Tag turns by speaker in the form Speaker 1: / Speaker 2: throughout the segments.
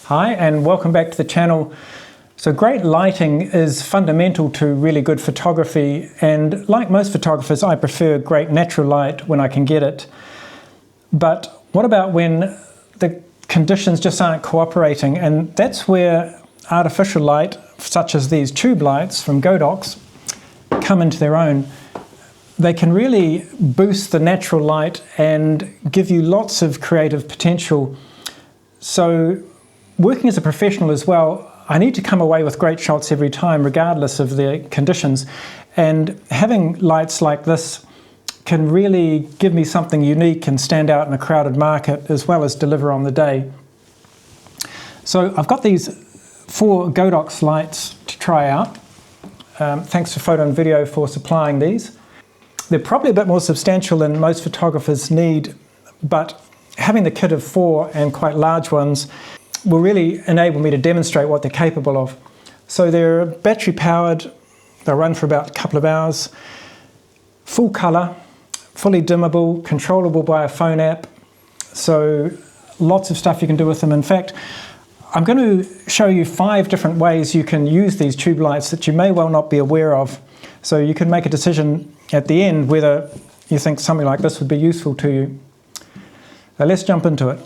Speaker 1: Hi and welcome back to the channel. So great lighting is fundamental to really good photography, and like most photographers I prefer great natural light when I can get it. But what about when the conditions just aren't cooperating? And that's where artificial light such as these tube lights from Godox come into their own. They can really boost the natural light and give you lots of creative potential. So working as a professional as well, I need to come away with great shots every time regardless of the conditions, and having lights like this can really give me something unique and stand out in a crowded market as well as deliver on the day. So I've got these 4 Godox lights to try out. Thanks to Photo and Video for supplying these. They're probably a bit more substantial than most photographers need, but having the kit of 4 and quite large ones will really enable me to demonstrate what they're capable of. So they're battery powered, they'll run for about a couple of hours, full colour, fully dimmable, controllable by a phone app, so lots of stuff you can do with them. In fact, I'm going to show you 5 different ways you can use these tube lights that you may well not be aware of, so you can make a decision at the end whether you think something like this would be useful to you. Now let's jump into it.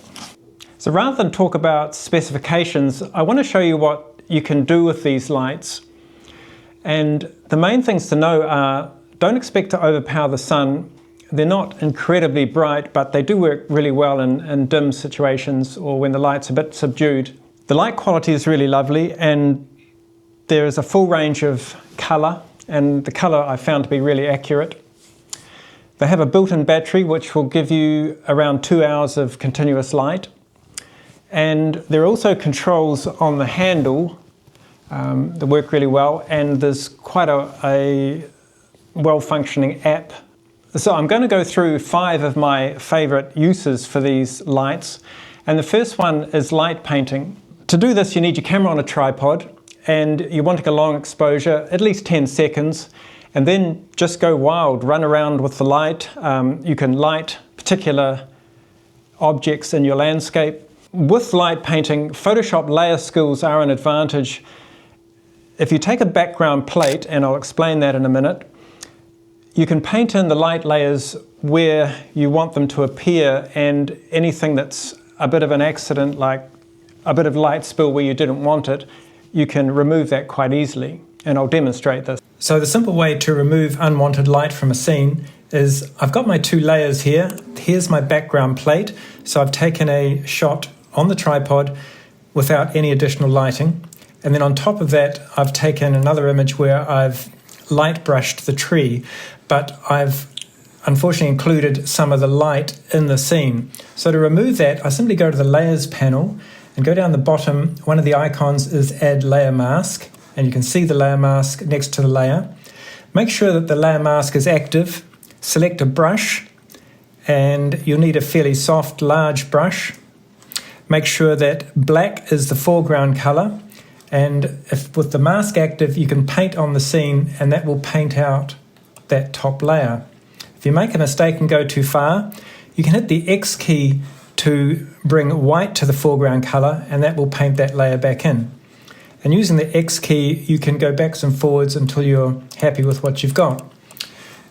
Speaker 1: So rather than talk about specifications, I want to show you what you can do with these lights. And the main things to know are, don't expect to overpower the sun. They're not incredibly bright, but they do work really well in dim situations or when the light's a bit subdued. The light quality is really lovely, and there is a full range of colour, and the colour I found to be really accurate. They have a built-in battery which will give you around 2 hours of continuous light. And there are also controls on the handle that work really well, and there's quite a well-functioning app. So I'm going to go through 5 of my favourite uses for these lights, and the first one is light painting. To do this you need your camera on a tripod, and you want to get a long exposure, at least 10 seconds, and then just go wild, run around with the light. You can light particular objects in your landscape. With light painting, Photoshop layer skills are an advantage. If you take a background plate, and I'll explain that in a minute, you can paint in the light layers where you want them to appear, and anything that's a bit of an accident, like a bit of light spill where you didn't want it, you can remove that quite easily, and I'll demonstrate this. So the simple way to remove unwanted light from a scene is, I've got my 2 layers here. Here's my background plate, so I've taken a shot on the tripod without any additional lighting, and then on top of that I've taken another image where I've light brushed the tree, but I've unfortunately included some of the light in the scene. So to remove that, I simply go to the layers panel and go down the bottom. One of the icons is add layer mask, and you can see the layer mask next to the layer. Make sure that the layer mask is active, select a brush, and you'll need a fairly soft large brush. Make sure that black is the foreground colour, and if with the mask active you can paint on the scene, and that will paint out that top layer. If you make a mistake and go too far, you can hit the X key to bring white to the foreground colour, and that will paint that layer back in. And using the X key you can go backwards and forwards until you're happy with what you've got.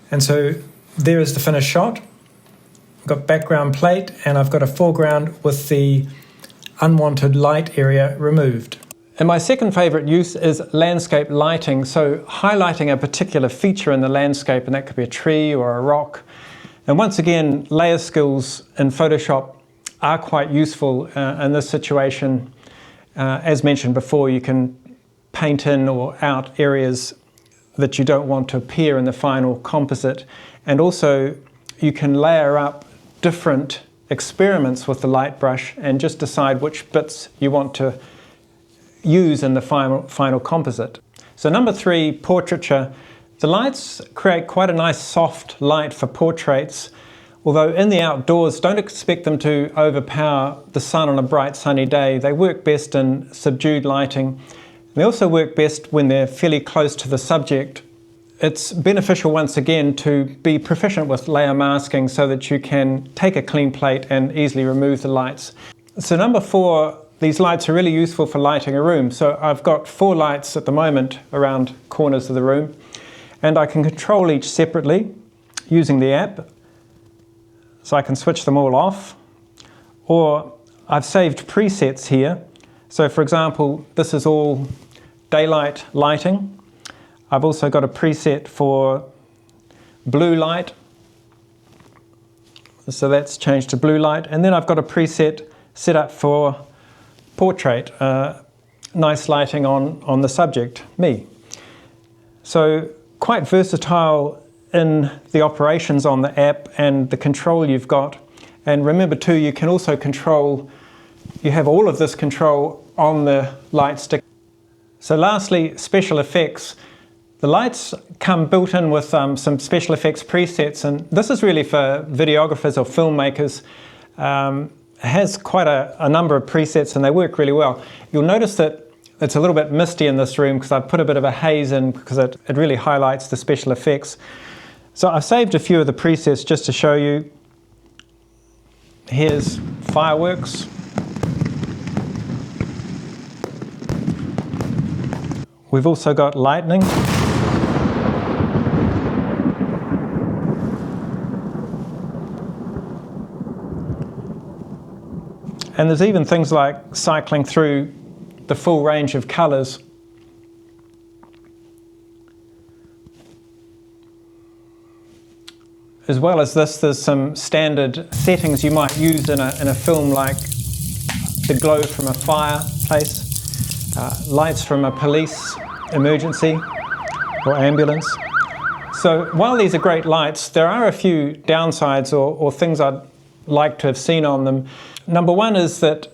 Speaker 1: And so there is the finished shot. I've got background plate, and I've got a foreground with the unwanted light area removed. And my second favourite use is landscape lighting, so highlighting a particular feature in the landscape, and that could be a tree or a rock. And once again, layer skills in Photoshop are quite useful in this situation. As mentioned before, you can paint in or out areas that you don't want to appear in the final composite, and also you can layer up different experiments with the light brush and just decide which bits you want to use in the final composite. So number 3, portraiture. The lights create quite a nice soft light for portraits, although in the outdoors don't expect them to overpower the sun on a bright sunny day. They work best in subdued lighting. They also work best when they're fairly close to the subject. It's beneficial once again to be proficient with layer masking so that you can take a clean plate and easily remove the lights. So number 4, these lights are really useful for lighting a room. So I've got 4 lights at the moment around corners of the room, and I can control each separately using the app. So I can switch them all off, or I've saved presets here. So for example, this is all daylight lighting. I've also got a preset for blue light. So that's changed to blue light. And then I've got a preset set up for portrait, nice lighting on the subject, me. So quite versatile in the operations on the app and the control you've got. And remember too, you can also control, you have all of this control on the light stick. So lastly, special effects. The lights come built in with some special effects presets, and this is really for videographers or filmmakers. It has quite a number of presets and they work really well. You'll notice that it's a little bit misty in this room because I've put a bit of a haze in because it really highlights the special effects. So I've saved a few of the presets just to show you. Here's fireworks. We've also got lightning. And there's even things like cycling through the full range of colours. As well as this, there's some standard settings you might use in a film, like the glow from a fireplace, lights from a police emergency or ambulance. So while these are great lights, there are a few downsides or things I'd like to have seen on them. Number one is that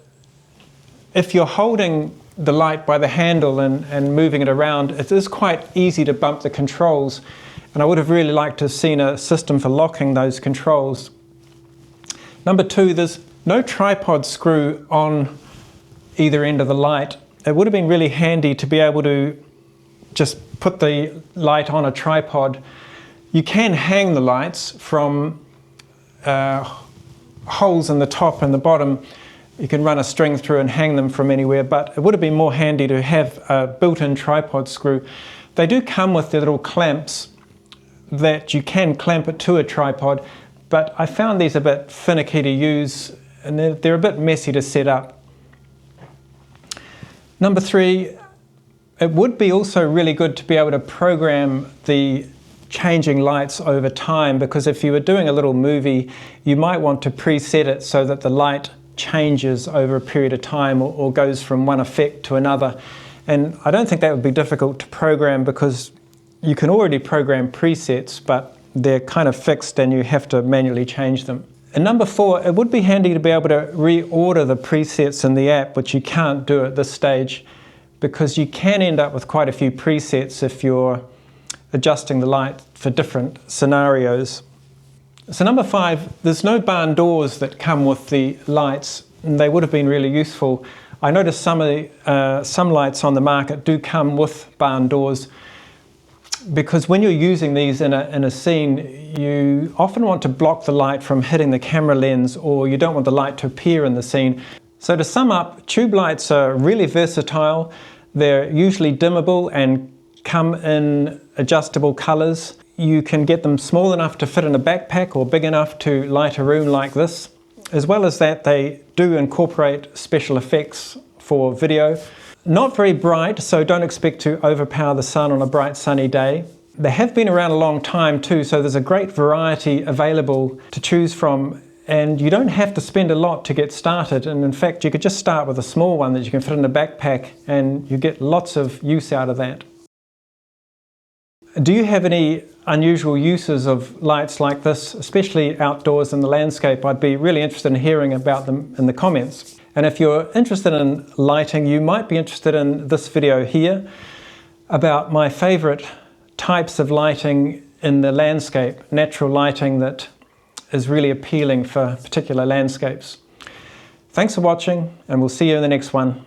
Speaker 1: if you're holding the light by the handle and moving it around, it is quite easy to bump the controls, and I would have really liked to have seen a system for locking those controls. Number two, there's no tripod screw on either end of the light. It would have been really handy to be able to just put the light on a tripod. You can hang the lights from holes in the top and the bottom. You can run a string through and hang them from anywhere, but it would have been more handy to have a built-in tripod screw. They do come with their little clamps that you can clamp it to a tripod, but I found these a bit finicky to use and they're a bit messy to set up. Number three, it would be also really good to be able to program the changing lights over time, because if you were doing a little movie, you might want to preset it so that the light changes over a period of time or goes from one effect to another. And I don't think that would be difficult to program because you can already program presets, but they're kind of fixed and you have to manually change them. And number four, it would be handy to be able to reorder the presets in the app, which you can't do at this stage, because you can end up with quite a few presets if you're adjusting the light for different scenarios. So number five, there's no barn doors that come with the lights, and they would have been really useful. I noticed some lights on the market do come with barn doors, because when you're using these in a scene, you often want to block the light from hitting the camera lens, or you don't want the light to appear in the scene. So to sum up, tube lights are really versatile. They're usually dimmable and come in adjustable colors. You can get them small enough to fit in a backpack or big enough to light a room like this. As well as that, they do incorporate special effects for video. Not very bright, so don't expect to overpower the sun on a bright sunny day. They have been around a long time too, so there's a great variety available to choose from, and you don't have to spend a lot to get started. And in fact, you could just start with a small one that you can fit in a backpack and you get lots of use out of that. Do you have any unusual uses of lights like this, especially outdoors in the landscape? I'd be really interested in hearing about them in the comments. And if you're interested in lighting, you might be interested in this video here about my favorite types of lighting in the landscape, natural lighting that is really appealing for particular landscapes. Thanks for watching, and we'll see you in the next one.